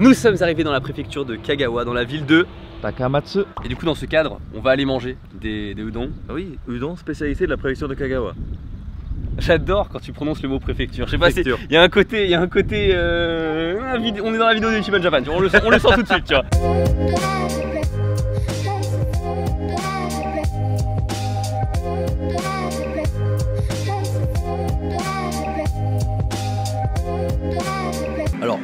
Nous sommes arrivés dans la préfecture de Kagawa, dans la ville de Takamatsu. Et du coup dans ce cadre, on va aller manger des udon. Oui, udon, spécialité de la préfecture de Kagawa. J'adore quand tu prononces le mot préfecture. Je sais pas, il y a un côté, on est dans la vidéo de Ichiban Japan, on le sent tout de suite, tu vois. Alors,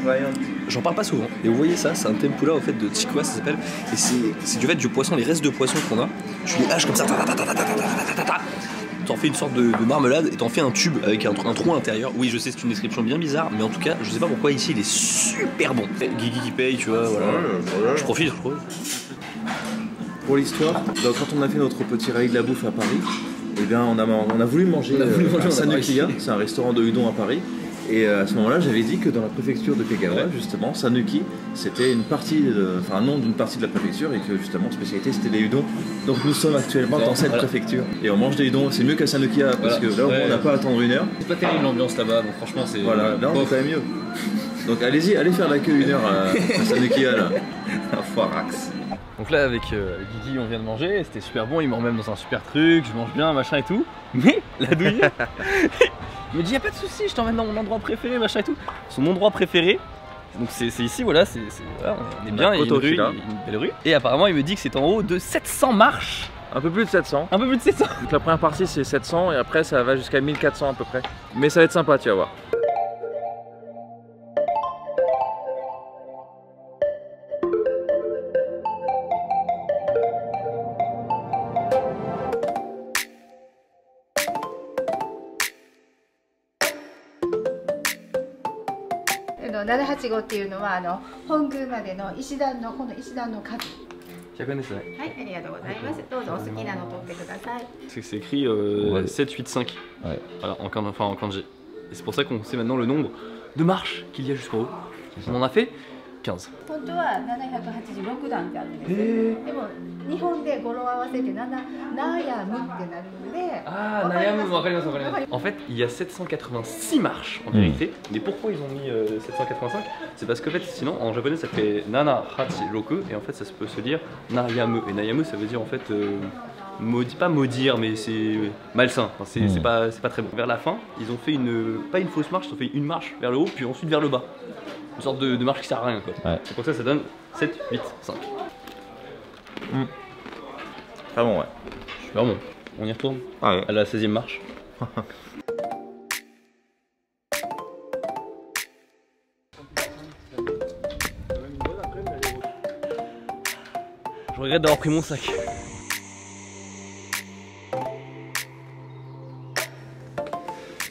j'en parle pas souvent, et vous voyez ça, c'est un tempura au fait de Chikwa, ça s'appelle, et c'est du fait du poisson, les restes de poisson qu'on a, tu les haches comme ça, t'en fais une sorte de marmelade et t'en fais un tube avec un trou à l'intérieur. Oui, je sais, c'est une description bien bizarre, mais en tout cas, je sais pas pourquoi ici il est super bon. Guigui qui paye, tu vois, voilà. Je profite, je trouve. Pour l'histoire, quand on a fait notre petit raid de la bouffe à Paris, eh bien on a voulu manger à Sanukiya, c'est un restaurant de udon à Paris. Et à ce moment-là, j'avais dit que dans la préfecture de Kagawa, justement, Sanuki, c'était un nom d'une partie de la préfecture et que justement, spécialité, c'était les udons. Donc nous sommes actuellement dans cette préfecture et on mange des udons. C'est mieux qu'à Sanukiya parce que là, on n'a pas à attendre une heure. C'est pas terrible l'ambiance là-bas, donc franchement, c'est. Voilà, là, on est quand même mieux. Donc allez-y, allez faire la queue une heure à Sanukiya là. À Foirax. Donc là, avec Guigui, on vient de manger, c'était super bon. Il me remet dans un super truc, je mange bien, machin et tout. Mais la douille. Il me dit, y'a pas de soucis, je t'emmène dans mon endroit préféré, machin et tout. Son endroit préféré, donc c'est ici, voilà, voilà, on est bien, il y a une belle rue. Et apparemment, il me dit que c'est en haut de 700 marches. Un peu plus de 700. Un peu plus de 700. Donc la première partie, c'est 700 et après, ça va jusqu'à 1400 à peu près. Mais ça va être sympa, tu vas voir. C'est écrit 7, 8, 5. Ouais. Voilà, en kanji. Et c'est pour ça qu'on sait maintenant le nombre de marches qu'il y a jusqu'en haut. On en a fait 15. En fait, il y a 786 marches en vérité. Mais pourquoi ils ont mis 785? C'est parce qu'en fait, sinon en japonais ça fait Nana Hachi Roku et en fait ça peut se dire Nayamu. Et Nayamu ça veut dire en fait pas maudire, mais c'est malsain. Enfin, c'est pas très bon. Vers la fin, ils ont fait pas une fausse marche, ils ont fait une marche vers le haut puis ensuite vers le bas. Une sorte de marche qui sert à rien quoi. Ouais. C'est pour ça donne 7, 8, 5. Pas bon, ouais. Super bon. On y retourne à la 16e marche. Je regrette d'avoir pris mon sac.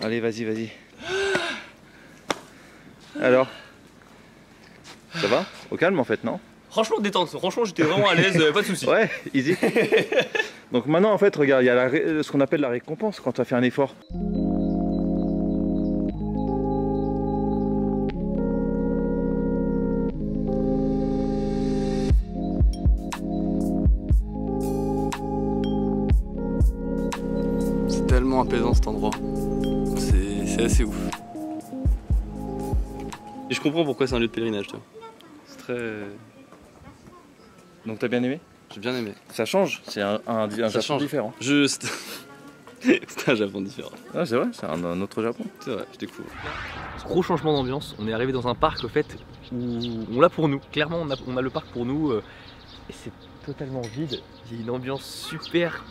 Allez, vas-y. Alors, ça va? Au calme en fait, non? Franchement détente, franchement j'étais vraiment à l'aise, pas de soucis. Ouais, easy. Donc maintenant en fait, regarde, il y a ce qu'on appelle la récompense quand tu as fait un effort. C'est tellement apaisant cet endroit. C'est assez ouf. Et je comprends pourquoi c'est un lieu de pèlerinage, toi. C'est très... Donc t'as bien aimé? J'ai bien aimé. Ça change, c'est un Japon différent. C'est un Japon différent. Ah, c'est vrai, c'est un autre Japon. C'est vrai, je découvre. Gros changement d'ambiance, on est arrivé dans un parc au fait où on l'a pour nous. Clairement on a le parc pour nous et c'est totalement vide. Il y a une ambiance super,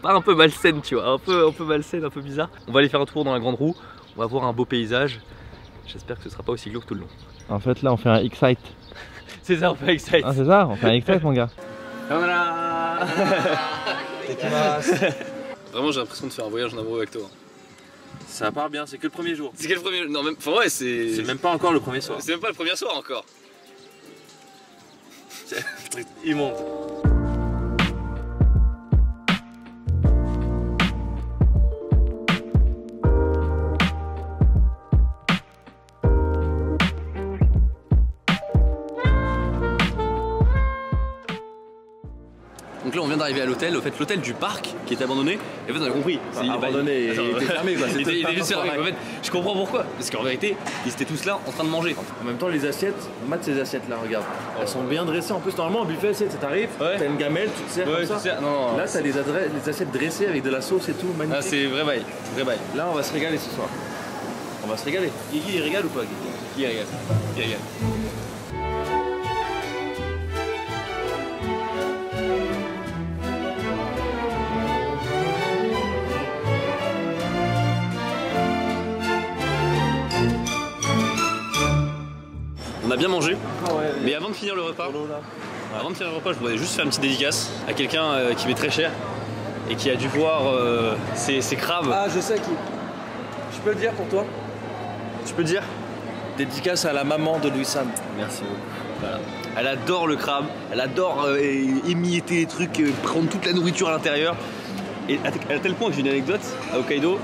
pas un peu malsaine tu vois, un peu malsaine, un peu bizarre. On va aller faire un tour dans la grande roue, on va voir un beau paysage. J'espère que ce sera pas aussi glauque tout le long. En fait là on fait un Excite. C'est ça, on fait un Excite. Ah c'est ça, on fait un Excite mon gars. Vraiment j'ai l'impression de faire un voyage en amoureux avec toi. Ça part bien, c'est que le premier jour. C'est que le premier... Non même... Enfin ouais c'est... C'est même pas encore le premier soir. C'est même pas le premier soir encore. C'est un truc immonde. Donc là on vient d'arriver à l'hôtel, au fait l'hôtel du parc qui était abandonné, et en fait on a compris. C'est abandonné, il était fermé quoi. Il était juste fermé. En fait, je comprends pourquoi. Parce qu'en vérité, ils étaient tous là en train de manger. En même temps, les assiettes, mate ces assiettes là, regarde. Elles sont bien dressées. En plus, normalement, en buffet assiette, ça t'arrive, t'as une gamelle, tu te sers comme ça. Non, là, t'as les assiettes dressées avec de la sauce et tout, magnifique. Ah, c'est vrai bail, vrai bail. Là, on va se régaler ce soir. On va se régaler. Guigui, il régale ou pas, Guigui? Il régale. Il régale. On a bien mangé, mais avant de finir le repas, je voudrais juste faire une petite dédicace à quelqu'un qui m'est très cher et qui a dû voir ses crabes. Ah, je sais qui. Je peux le dire pour toi? Tu peux le dire? Dédicace à la maman de Louis Sam. Merci beaucoup. Voilà. Elle adore le crabe, elle adore émietter les trucs, prendre toute la nourriture à l'intérieur. Et à tel point que j'ai une anecdote à Hokkaido,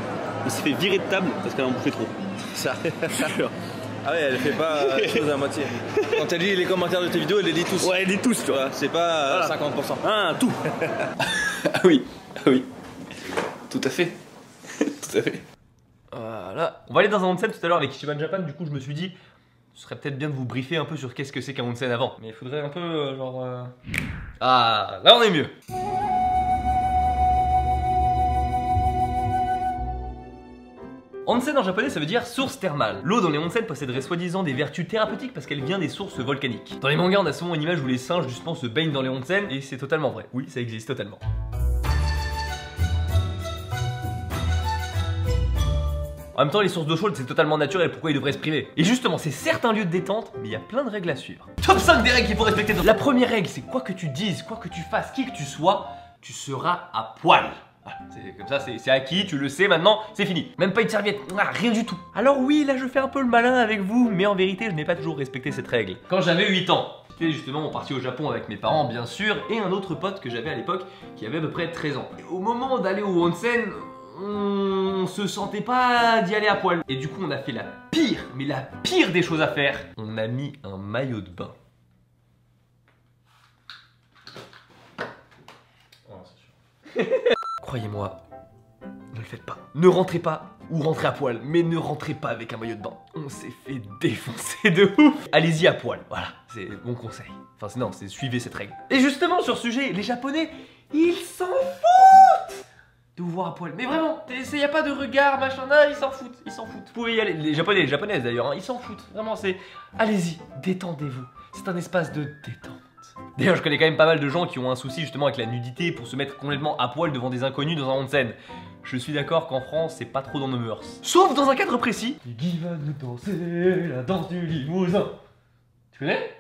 on s'est fait virer de table parce qu'elle en bouffait trop. Ça. Ah ouais, elle fait pas les choses à moitié. Quand elle lit les commentaires de tes vidéos, elle les lit tous. Ouais, elle lit tous, tu vois. C'est pas 50%. Ah, tout. Ah oui, tout à fait. Tout à fait. Voilà. On va aller dans un onsen tout à l'heure avec Ichiban Japan, du coup je me suis dit, ce serait peut-être bien de vous briefer un peu sur qu'est-ce que c'est qu'un onsen avant. Mais il faudrait un peu Ah, là on est mieux. Onsen en japonais ça veut dire source thermale. L'eau dans les onsen posséderait soi-disant des vertus thérapeutiques parce qu'elle vient des sources volcaniques. Dans les mangas on a souvent une image où les singes justement se baignent dans les onsen et c'est totalement vrai. Oui, ça existe totalement. En même temps, les sources d'eau chaude, c'est totalement naturel, pourquoi ils devraient se priver? Et justement, c'est certains lieux de détente, mais il y a plein de règles à suivre. Top 5 des règles qu'il faut respecter. La première règle, c'est quoi que tu dises, quoi que tu fasses, qui que tu sois, tu seras à poil. Voilà, c'est comme ça, c'est acquis, tu le sais maintenant, c'est fini. Même pas une serviette, rien du tout. Alors oui, là je fais un peu le malin avec vous, mais en vérité, je n'ai pas toujours respecté cette règle. Quand j'avais 8 ans, j'étais justement parti au Japon avec mes parents, bien sûr, et un autre pote que j'avais à l'époque, qui avait à peu près 13 ans. Et au moment d'aller au onsen, on se sentait pas d'y aller à poil. Et du coup on a fait la pire, mais la pire des choses à faire. On a mis un maillot de bain. Oh, c'est sûr. Croyez-moi, ne le faites pas. Ne rentrez pas, ou rentrez à poil, mais ne rentrez pas avec un maillot de bain. On s'est fait défoncer de ouf. Allez-y à poil, voilà, c'est mon conseil. Enfin non, c'est suivez cette règle. Et justement sur ce sujet, les Japonais, ils s'en foutent de vous voir à poil. Mais vraiment, y a pas de regard, machin, ils s'en foutent, ils s'en foutent. Vous pouvez y aller, les Japonais, les Japonaises d'ailleurs, hein, ils s'en foutent. Vraiment, c'est... Allez-y, détendez-vous. C'est un espace de détente. D'ailleurs, je connais quand même pas mal de gens qui ont un souci justement avec la nudité pour se mettre complètement à poil devant des inconnus dans un onsen. Je suis d'accord qu'en France, c'est pas trop dans nos mœurs. Sauf dans un cadre précis. Qui va nous danser la danse du limousin. Tu connais ?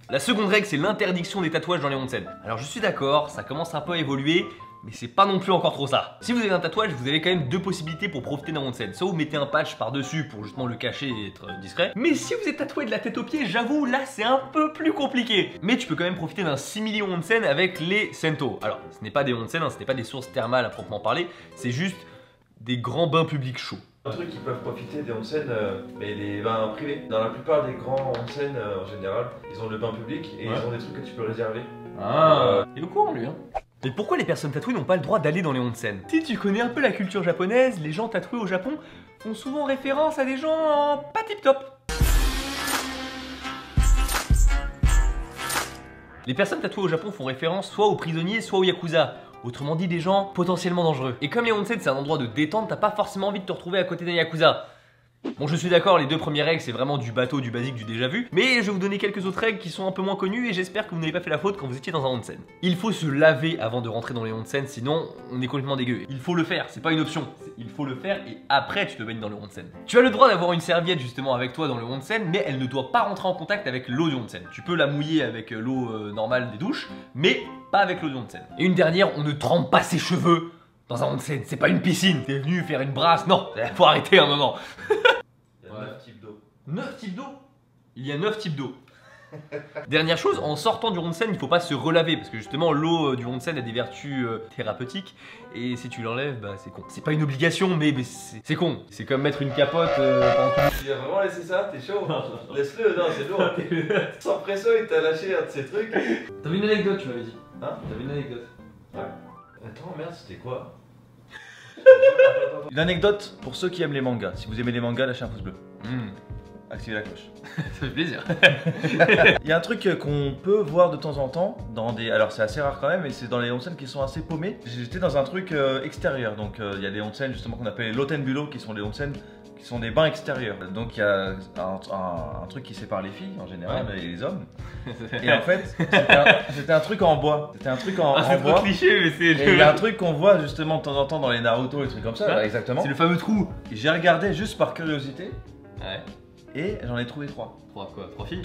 La seconde règle, c'est l'interdiction des tatouages dans les onsen. Alors je suis d'accord, ça commence un peu à évoluer, mais c'est pas non plus encore trop ça. Si vous avez un tatouage, vous avez quand même deux possibilités pour profiter d'un onsen. Soit vous mettez un patch par-dessus pour justement le cacher et être discret. Mais si vous êtes tatoué de la tête aux pieds, j'avoue, là c'est un peu plus compliqué. Mais tu peux quand même profiter d'un simili onsen avec les sento. Alors, ce n'est pas des onsen, hein, ce n'est pas des sources thermales à proprement parler, c'est juste des grands bains publics chauds. Un truc qui peuvent profiter des onsen, mais des bains privés. Dans la plupart des grands onsen, en général, ils ont le bain public et ils ont des trucs que tu peux réserver. Ah, il est au courant lui, hein. Mais pourquoi les personnes tatouées n'ont pas le droit d'aller dans les onsen? Si tu connais un peu la culture japonaise, les gens tatoués au Japon font souvent référence à des gens pas tip-top. Les personnes tatouées au Japon font référence soit aux prisonniers, soit aux yakuza. Autrement dit, des gens potentiellement dangereux. Et comme les onsen c'est un endroit de détente, t'as pas forcément envie de te retrouver à côté d'un yakuza. Bon, je suis d'accord, les deux premières règles c'est vraiment du bateau, du basique, du déjà vu. Mais je vais vous donner quelques autres règles qui sont un peu moins connues et j'espère que vous n'avez pas fait la faute quand vous étiez dans un onsen. Il faut se laver avant de rentrer dans les onsen, sinon on est complètement dégueu. Il faut le faire, c'est pas une option. Il faut le faire et après tu te baignes dans le onsen. Tu as le droit d'avoir une serviette justement avec toi dans le onsen, mais elle ne doit pas rentrer en contact avec l'eau du onsen. Tu peux la mouiller avec l'eau normale des douches, mais pas avec l'eau du onsen. Et une dernière, on ne trempe pas ses cheveux dans un onsen, c'est pas une piscine. T'es venu faire une brasse, non, faut arrêter un moment. 9 types d'eau. 9 types d'eau? Il y a 9 types d'eau. Dernière chose, en sortant du onsen, il faut pas se relaver parce que justement l'eau du onsen a des vertus thérapeutiques et si tu l'enlèves, bah c'est con. C'est pas une obligation mais c'est con. C'est comme mettre une capote pendant tout. Tu as vraiment laissé ça? T'es chaud? Laisse-le, non c'est lourd. Sans pression il t'a lâché un de ces trucs. T'avais une anecdote tu m'avais dit. Hein? T'avais une anecdote? Ouais. Attends, merde, c'était quoi? Une anecdote pour ceux qui aiment les mangas. Si vous aimez les mangas, lâchez un pouce bleu. Activez la cloche. Ça fait plaisir. Il y a un truc qu'on peut voir de temps en temps dans des. Alors c'est assez rare quand même, mais c'est dans les onsen qui sont assez paumés. J'étais dans un truc extérieur. Donc il y a des onsen justement qu'on appelle les Lotenbulo, qui sont les onsen qui sont des bains extérieurs. Donc il y a un truc qui sépare les filles en général et les hommes. Et en fait, c'était un truc en bois. C'était un truc en bois. Cliché, mais c'est. Et il y a un truc qu'on voit justement de temps en temps dans les Naruto et des trucs comme ça. Ouais. Là, exactement. C'est le fameux trou. J'ai regardé juste par curiosité. Ouais. Et j'en ai trouvé 3. 3 quoi? 3 filles?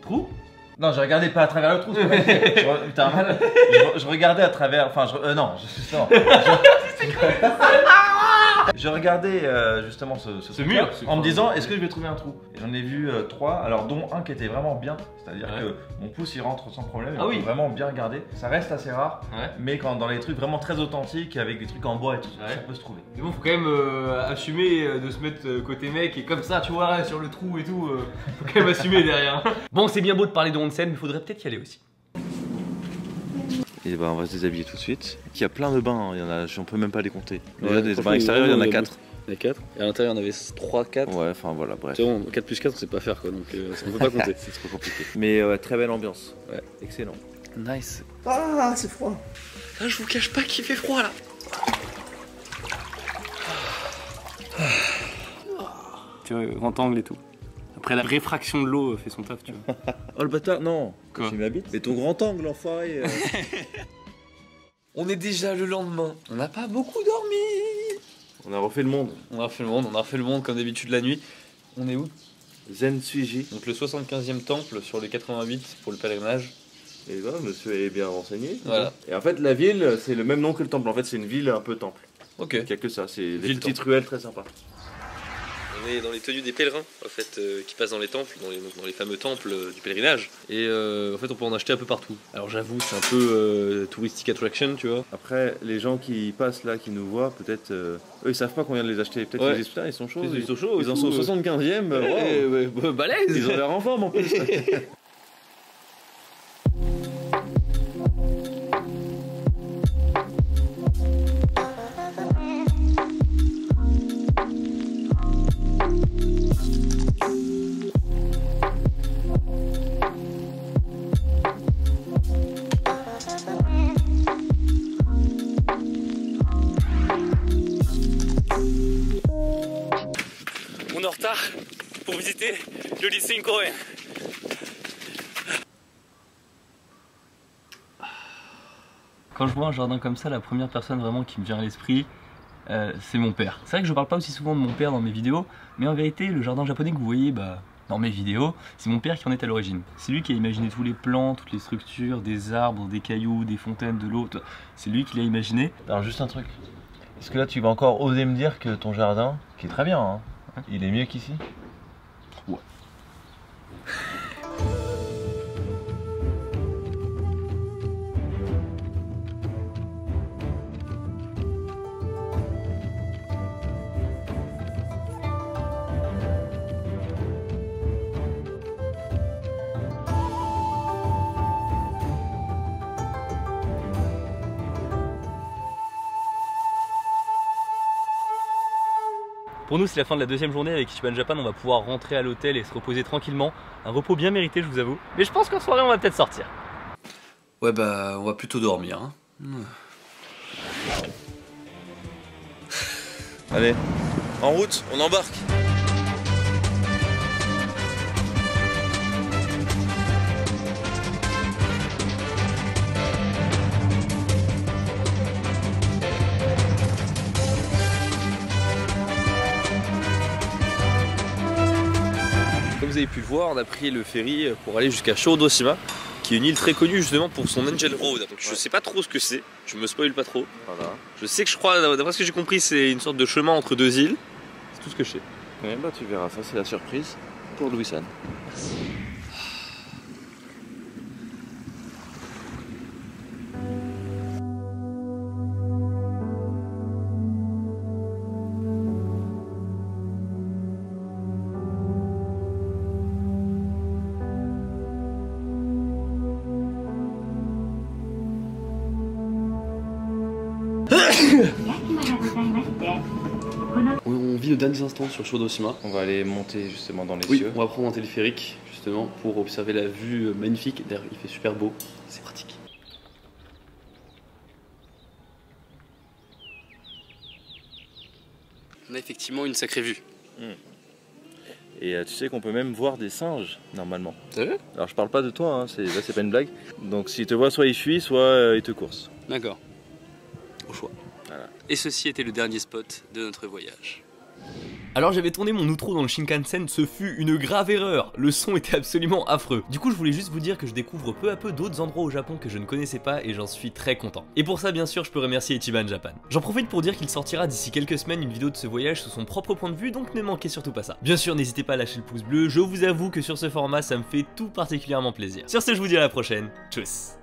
Trou? Non, j'ai regardé pas à travers le trou, c'est pas putain, mal. Je regardais à travers. Enfin, non, je regardais justement ce mur en me disant est-ce que je vais trouver un trou. Et j'en ai vu 3, alors dont un qui était vraiment bien, c'est-à-dire que mon pouce il rentre sans problème, on peut vraiment bien regarder. Ça reste assez rare, mais quand dans les trucs vraiment très authentiques avec des trucs en bois et tout, ça peut se trouver. Mais bon, faut quand même assumer de se mettre côté mec et comme ça, tu vois, sur le trou et tout, faut quand même assumer derrière. Bon, c'est bien beau de parler de onsen, mais faudrait peut-être y aller aussi. Et ben on va se déshabiller tout de suite. Il y a plein de bains, il y en a, on peut même pas les compter. Déjà des bains extérieurs, il y en a 4. Il y en a 4. Et à l'intérieur, il y en avait 3, 4. Ouais, enfin voilà, bref. C'est bon, 4 plus 4, c'est pas faire quoi, donc on peut pas compter. C'est trop compliqué. Mais ouais, très belle ambiance. Ouais. Excellent. Nice. Ah, c'est froid. Ah, je vous cache pas qu'il fait froid là. Tu vois, grand angle et tout. Après la réfraction de l'eau fait son taf, tu vois. Oh le bâtard, non. Quoi? Tu m'habites. Mais ton grand angle, enfoiré. On est déjà le lendemain. On n'a pas beaucoup dormi. On a refait le monde. On a refait le monde comme d'habitude la nuit. On est où? Zen Suiji. Donc le 75e temple sur les 88 pour le pèlerinage. Et voilà, monsieur est bien renseigné. Voilà. Et en fait, la ville, c'est le même nom que le temple. En fait, c'est une ville un peu temple. Ok. Il n'y a que ça, c'est des petites ruelles très sympas. On est dans les tenues des pèlerins, en fait, qui passent dans les temples, dans les fameux temples du pèlerinage. Et en fait, on peut en acheter un peu partout. Alors j'avoue, c'est un peu touristic attraction, tu vois. Après, les gens qui passent là, qui nous voient, peut-être, eux, ils savent pas qu'on vient de les acheter. Peut-être qu'ils disent putain, ils sont chauds. Ils sont chauds. Ils en sont au 75e. Balèze. Ils ont l'air en forme en plus. On est en retard pour visiter le lycée coréen. Quand je vois un jardin comme ça, la première personne vraiment qui me vient à l'esprit, c'est mon père. C'est vrai que je parle pas aussi souvent de mon père dans mes vidéos, mais en vérité, le jardin japonais que vous voyez dans mes vidéos, c'est mon père qui en est à l'origine. C'est lui qui a imaginé tous les plans, toutes les structures, des arbres, des cailloux, des fontaines, de l'eau. C'est lui qui l'a imaginé. Alors juste un truc. Est-ce que là tu vas encore oser me dire que ton jardin, qui est très bien, hein, il est mieux qu'ici? Ouais. Pour nous, c'est la fin de la deuxième journée avec Ichiban Japan. On va pouvoir rentrer à l'hôtel et se reposer tranquillement. Un repos bien mérité, je vous avoue. Mais je pense qu'en soirée, on va peut-être sortir. Ouais, on va plutôt dormir. Hein. Allez, en route, on embarque. Comme vous avez pu le voir, on a pris le ferry pour aller jusqu'à Shōdoshima, qui est une île très connue justement pour son Angel Road. Donc je sais pas trop ce que c'est, je me spoil pas trop. Voilà. Je sais que je crois, d'après ce que j'ai compris, c'est une sorte de chemin entre deux îles. C'est tout ce que je sais. Ouais, bah tu verras, ça c'est la surprise pour Louis-San. Merci. On vit le dernier instant sur Shodoshima. On va aller monter justement dans les Oui, cieux. on va prendre un téléphérique justement pour observer la vue magnifique. D'ailleurs, il fait super beau, c'est pratique. On a effectivement une sacrée vue. Et tu sais qu'on peut même voir des singes normalement. T'as vu? Alors je parle pas de toi, hein, là c'est pas une blague. Donc s'ils te voient, soit ils fuient, soit ils te coursent. D'accord. Au choix. Voilà. Et ceci était le dernier spot de notre voyage. Alors j'avais tourné mon outro dans le Shinkansen, ce fut une grave erreur, le son était absolument affreux. Du coup je voulais juste vous dire que je découvre peu à peu d'autres endroits au Japon que je ne connaissais pas et j'en suis très content. Et pour ça bien sûr je peux remercier Ichiban Japan. J'en profite pour dire qu'il sortira d'ici quelques semaines une vidéo de ce voyage sous son propre point de vue, donc ne manquez surtout pas ça. Bien sûr n'hésitez pas à lâcher le pouce bleu, je vous avoue que sur ce format ça me fait tout particulièrement plaisir. Sur ce je vous dis à la prochaine, tchuss.